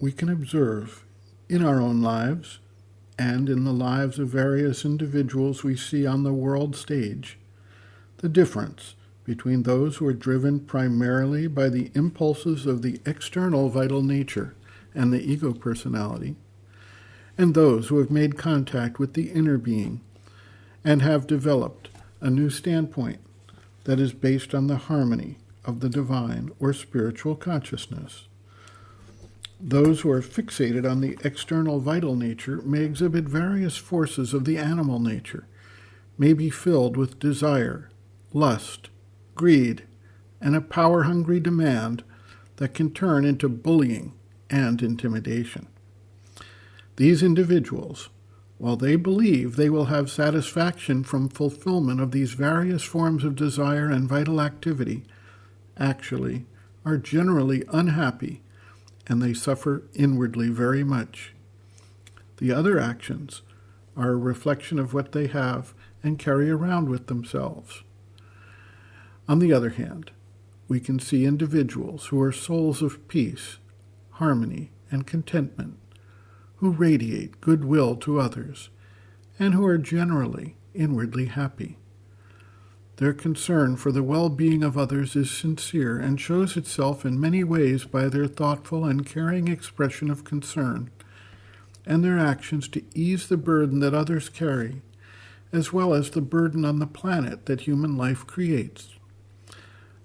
we can observe in our own lives and in the lives of various individuals we see on the world stage the difference between those who are driven primarily by the impulses of the external vital nature and the ego personality, and those who have made contact with the inner being and have developed a new standpoint that is based on the harmony of the divine or spiritual consciousness. Those who are fixated on the external vital nature may exhibit various forces of the animal nature, may be filled with desire, lust, greed, and a power-hungry demand that can turn into bullying and intimidation. These individuals, while they believe they will have satisfaction from fulfillment of these various forms of desire and vital activity, actually are generally unhappy, and they suffer inwardly very much. The other actions are a reflection of what they have and carry around with themselves. On the other hand, we can see individuals who are souls of peace, harmony, and contentment, who radiate goodwill to others, and who are generally inwardly happy. Their concern for the well-being of others is sincere and shows itself in many ways by their thoughtful and caring expression of concern, and their actions to ease the burden that others carry, as well as the burden on the planet that human life creates.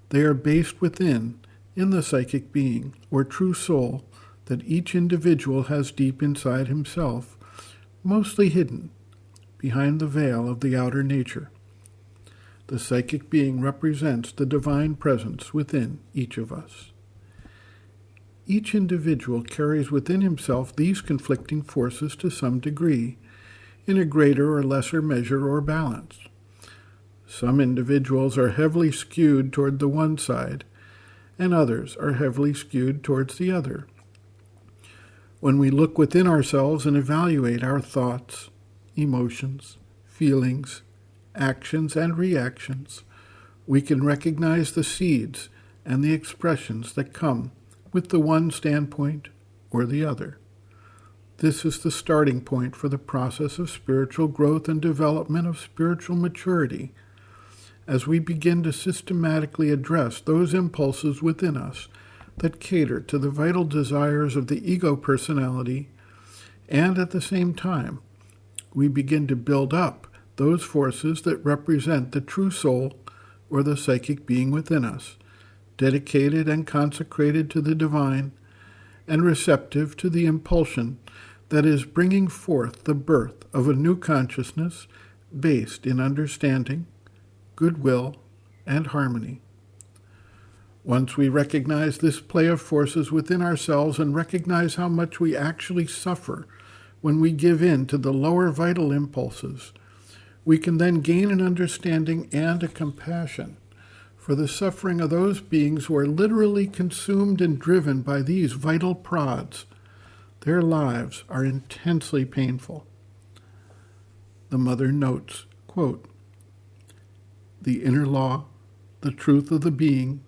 They are based within, in the psychic being, or true soul, that each individual has deep inside himself, mostly hidden behind the veil of the outer nature. The psychic being represents the divine presence within each of us. Each individual carries within himself these conflicting forces to some degree, in a greater or lesser measure or balance. Some individuals are heavily skewed toward the one side, and others are heavily skewed towards the other. When we look within ourselves and evaluate our thoughts, emotions, feelings, actions, and reactions, we can recognize the seeds and the expressions that come with the one standpoint or the other. This is the starting point for the process of spiritual growth and development of spiritual maturity, as we begin to systematically address those impulses within us that cater to the vital desires of the ego personality, and at the same time, we begin to build up those forces that represent the true soul or the psychic being within us, dedicated and consecrated to the divine, and receptive to the impulsion that is bringing forth the birth of a new consciousness based in understanding, goodwill, and harmony. Once we recognize this play of forces within ourselves and recognize how much we actually suffer when we give in to the lower vital impulses, we can then gain an understanding and a compassion for the suffering of those beings who are literally consumed and driven by these vital prods. Their lives are intensely painful. The mother notes, quote, "The inner law, the truth of the being,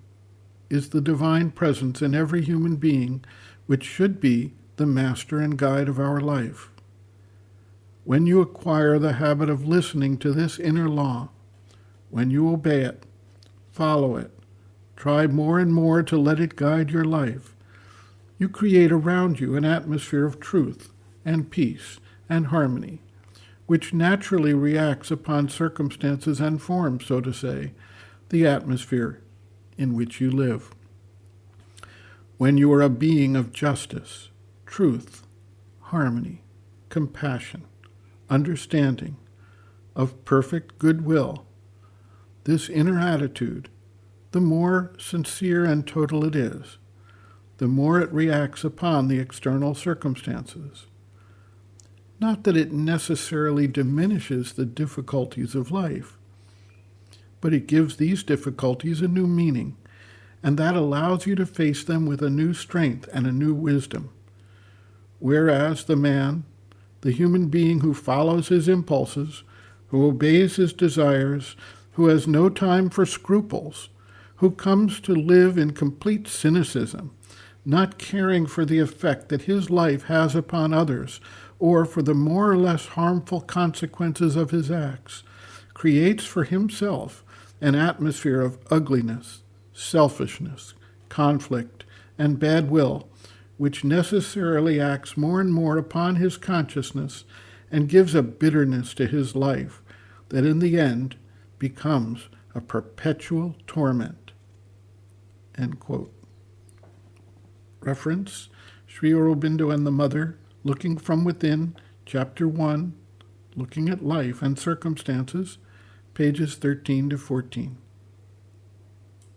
is the divine presence in every human being, which should be the master and guide of our life. When you acquire the habit of listening to this inner law, when you obey it, follow it, try more and more to let it guide your life, you create around you an atmosphere of truth and peace and harmony, which naturally reacts upon circumstances and forms, so to say, the atmosphere in which you live. When you are a being of justice, truth, harmony, compassion, understanding, of perfect goodwill, this inner attitude, the more sincere and total it is, the more it reacts upon the external circumstances. Not that it necessarily diminishes the difficulties of life, but it gives these difficulties a new meaning, and that allows you to face them with a new strength and a new wisdom. Whereas the man, the human being who follows his impulses, who obeys his desires, who has no time for scruples, who comes to live in complete cynicism, not caring for the effect that his life has upon others, or for the more or less harmful consequences of his acts, creates for himself an atmosphere of ugliness, selfishness, conflict, and bad will, which necessarily acts more and more upon his consciousness and gives a bitterness to his life that in the end becomes a perpetual torment. End quote. Reference, Sri Aurobindo and the Mother, Looking from Within, Chapter 1, Looking at Life and Circumstances, pages 13 to 14.